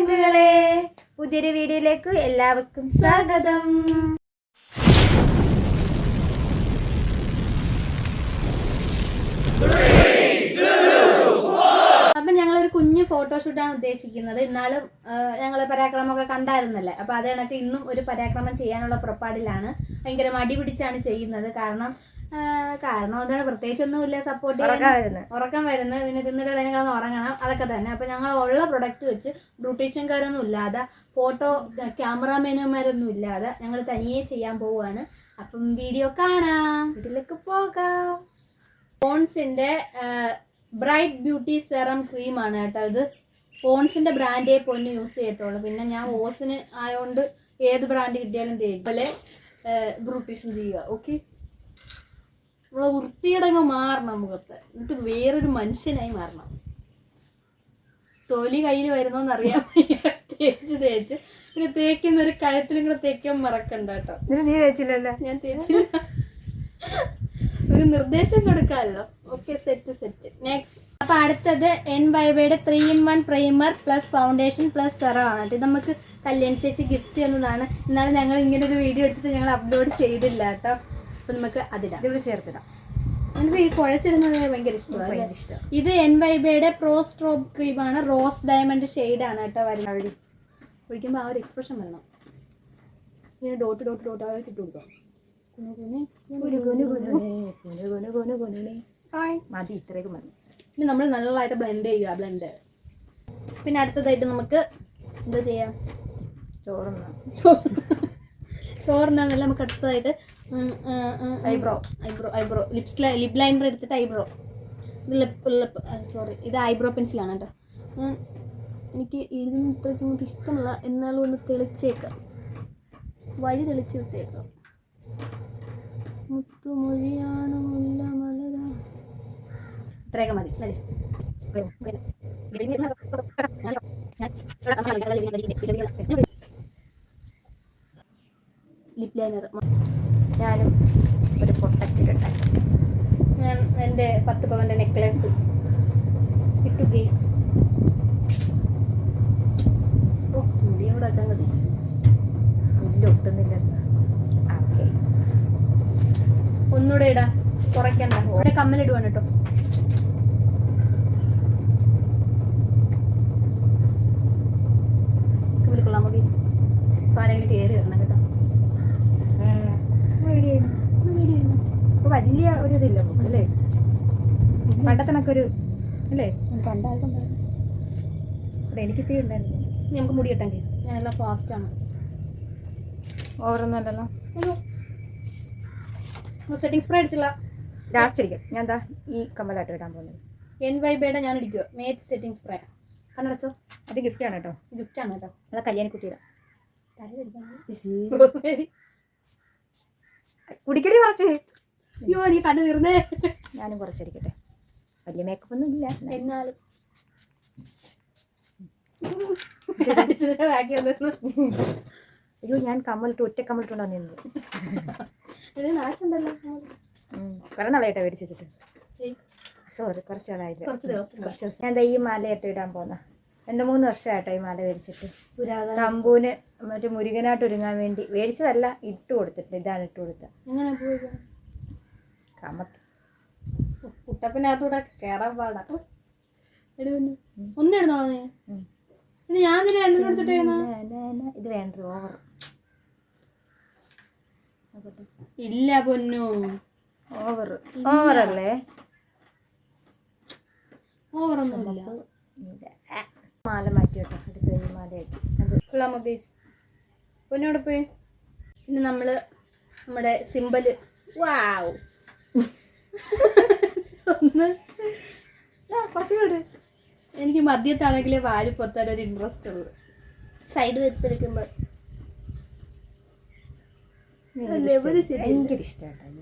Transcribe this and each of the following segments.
ചങ്കുകളെ, പുതിയൊരു വീഡിയോയിലേക്ക് എല്ലാവർക്കും സ്വാഗതം. അപ്പം ഞങ്ങളൊരു കുഞ്ഞു ഫോട്ടോഷൂട്ടാണ് ഉദ്ദേശിക്കുന്നത്. ഇന്നാളും ഞങ്ങൾ പരാക്രമമൊക്കെ കണ്ടായിരുന്നല്ലേ. അപ്പം അത് കണക്ക് ഇന്നും ഒരു പരാക്രമം ചെയ്യാനുള്ള പുറപ്പാടിലാണ്. ഭയങ്കര മടി പിടിച്ചാണ് ചെയ്യുന്നത്. കാരണം എന്താണ്, പ്രത്യേകിച്ചൊന്നുമില്ല, സപ്പോർട്ട് ചെയ്യാൻ ഉറക്കം വരുന്നത്, പിന്നെ തിന്നിട്ട് കിടന്ന് ഉറങ്ങണം, അതൊക്കെ തന്നെ. അപ്പം ഞങ്ങൾ ഉള്ള പ്രൊഡക്റ്റ് വെച്ച് ബ്യൂട്ടീഷ്യൻകാരൊന്നും ഇല്ലാതെ, ഫോട്ടോ ക്യാമറാമാനുമാരൊന്നും ഇല്ലാതെ ഞങ്ങൾ തനിയെ ചെയ്യാൻ പോവുകയാണ്. അപ്പം വീഡിയോ കാണാം, വീട്ടിലേക്ക് പോകാം. പോൺസിൻ്റെ ബ്രൈറ്റ് ബ്യൂട്ടി സെറം ക്രീമാണ് കേട്ടോ ഇത്. പോൺസിൻ്റെ ബ്രാൻഡേ പൊന്ന് യൂസ് ചെയ്യത്തുള്ളൂ. പിന്നെ ഞാൻ ഓസിന് ആയതുകൊണ്ട് ഏത് ബ്രാൻഡ് കിട്ടിയാലും തേക്കും. അതുപോലെ ബ്യൂട്ടീഷ്യൻ ചെയ്യുക. ഓക്കെ, നമ്മളെ വൃത്തിയടങ്ങ് മാറണം മുഖത്ത്, എന്നിട്ട് വേറൊരു മനുഷ്യനായി മാറണം. തൊലി കയ്യിൽ വരുന്നോന്നറിയാൻ തേച്ച് പിന്നെ തേക്കുന്ന ഒരു കഴുത്തിലും കൂടെ തേക്കാൻ മറക്കണ്ട കേട്ടോ. നീ തേച്ചില്ലല്ലോ? ഞാൻ തേച്ചില്ല. ഒരു നിർദ്ദേശം കൊടുക്കാമല്ലോ. Okay, set. നെക്സ്റ്റ്. അപ്പൊ അടുത്തത് NYBയുടെ 3-in-1 primer plus foundation plus serum ആണ്. ഇത് നമുക്ക് കല്യാൺ ചേച്ചി ഗിഫ്റ്റ് ചെയ്യുന്നതാണ്. എന്നാലും ഞങ്ങൾ ഇങ്ങനെ ഒരു വീഡിയോ എടുത്തിട്ട് ഞങ്ങൾ അപ്ലോഡ് ചെയ്തില്ല കേട്ടോ. അപ്പൊ നമുക്ക് അതിടാം, ഇവിടെ ചേർത്തിടാം. എനിക്ക് ഈ കുഴച്ചിടുന്നത് ഭയങ്കര ഇഷ്ടമാണ്. ഇത് NYBയുടെ പ്രോ സ്ട്രോബ് ക്രീമാണ്. റോസ് ഡയമണ്ട് ഷെയ്ഡാണ് കേട്ടോ വരുന്നത്. ഒഴിക്കുമ്പോൾ ആ ഒരു എക്സ്പ്രഷൻ വരണം. ഇങ്ങനെ ഡോട്ട് ആയിട്ട് ഇട്ട് കൊടുക്കാം. മതി, ഇത്രയൊക്കെ മതി. പിന്നെ നമ്മൾ നല്ലതായിട്ട് ബ്ലെൻഡ് ചെയ്യുക. പിന്നെ അടുത്തതായിട്ട് നമുക്ക് എന്താ ചെയ്യാം? ചോറിനാണല്ലോ. നമുക്ക് അടുത്തതായിട്ട് ഐബ്രോ ലിപ് ലൈനർ എടുത്തിട്ട് ഐബ്രോ. സോറി, ഇത് ഐബ്രോ പെൻസിലാണ് കേട്ടോ. എനിക്ക് എഴുതുന്ന ഇത്രയ്ക്ക് ഇങ്ങോട്ട് ഇഷ്ടമല്ല, എന്നാലും ഒന്ന് തെളിച്ചേക്കാം, വഴി തെളിച്ച് വിട്ടേക്കാം. മുത്തുമൊഴിയാണ് മുല്ല മലര. ഇത്രയൊക്കെ മതി. ലിപ് ലൈനർ ഞാനും ഒരു പൊട്ടത്തിലുണ്ടായി. ഞാൻ എൻ്റെ 10 പവൻ്റെ നെക്ലേസ് ഇട്ടു ഗേസ്. ഓ, മുടിയും കൂടെ അച്ഛൻ മതി, ഒട്ടുന്നില്ല. ഒന്നുകൂടെ ഇടാം, കുറയ്ക്കണ്ട. ഇവിടെ കമ്മലിടുവാണ് കേട്ടോ. വിളിക്കൊള്ളാമോ ഗേസ്? ഇപ്പം ആരെങ്കിലും കയറി വരണം കേട്ടോ. വലിയ ഒരു ഇതില്ല നമുക്ക് അല്ലേ, പണ്ടത്തിനൊക്കെ ഒരു അല്ലേ? പണ്ടായിരുന്നു. എനിക്ക് ഇത്തിരി ഉണ്ടായിരുന്നു. നമുക്ക് മുടി കെട്ടാം കേസ്. ഞാനെല്ലാം ഫാസ്റ്റാണ്. ഓവറൊന്നും അല്ലല്ലോ. സെറ്റിംഗ് സ്പ്രേ അടിച്ചില്ല, ലാസ്റ്റ് അടിക്കാം. ഞാൻ എന്താ ഈ കമ്മലായിട്ട് ഇടാൻ പോകുന്നത്. NYBയുടെ ഞാൻ അടിക്കുക മേറ്റ് സെറ്റിംഗ് സ്പ്രേ. കണ്ണടച്ചോ? അത് ഗിഫ്റ്റാണ് കേട്ടോ. ഗിഫ്റ്റാണ് കേട്ടോ. അതാ കല്യാണിക്കുട്ടിയുടെ കുടിക്കടി കുറച്ച്. അയ്യോ, നീ കണ്ടു തീർന്നേ. ഞാനും കുറച്ചടിക്കട്ടെ. വലിയ മേക്കപ്പ് ഒന്നും ഇല്ല എന്നാലും. അയ്യോ, ഞാൻ കമ്മലിട്ട് ഒറ്റ കമ്മലിട്ടുണ്ടോ നിന്നത്. ഇത് നാച്ചുണ്ടല്ലോ. കുറെ നാളായിട്ടോ മേടിച്ച് വെച്ചിട്ട്. സോറി, കുറച്ച് നാളായില്ല. ഞാൻ എന്താ ഈ മാലയായിട്ട് ഇടാൻ പോന്ന 2-3 വർഷമായിട്ടോ ഈ മാല മേടിച്ചിട്ട്. തമ്പൂന് മറ്റേ മുരുകനായിട്ട് ഒരുങ്ങാൻ വേണ്ടി മേടിച്ചതല്ല, ഇട്ട് കൊടുത്തിട്ട്. ഇതാണ് ഇട്ട് കൊടുത്തത്. എങ്ങനെ പോയി കമത്ത് കുട്ടപ്പിനകത്തൂടെ കയറാൻ പാടാ. ഒന്നിടുന്നോളാം നീ. പിന്നെ ഞാൻ നിന്നെ രണ്ടെണ്ണം എടുത്തിട്ട് ഇത് വേണ്ട, ഓവർ ഇല്ല പൊന്നു. ഓവറല്ലേ? ഓവറൊന്നുമില്ല. മാല മാറ്റി കേട്ടോ. അടുത്ത ഈ മാലയാക്കി അത് കൊള്ളാമോ ബേസ്? പൊന്നോടെ പോയി. പിന്നെ നമ്മള് നമ്മുടെ സിമ്പല് ഒന്ന് കുറച്ചുകൂടെ. എനിക്ക് മദ്യത്താണെങ്കിലേ വാല് പൊത്താൻ ഒരു ഇൻട്രസ്റ്റ് ഉള്ളു. സൈഡ് വെച്ചെടുക്കുമ്പോൾ ഭയങ്കര ഇഷ്ടമായിട്ടോ.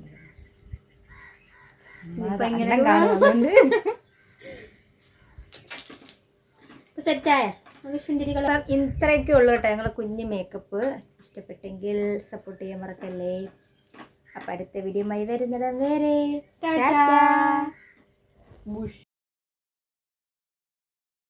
സെറ്റായ ഇത്രയൊക്കെ ഉള്ളു കേട്ടോ ഞങ്ങളെ കുഞ്ഞ് മേക്കപ്പ്. ഇഷ്ടപ്പെട്ടെങ്കിൽ സപ്പോർട്ട് ചെയ്യാൻ മറക്കല്ലേ. അപ്പം അടുത്ത വീഡിയോയുമായി വരുന്നിടം വരെ ടാറ്റാ.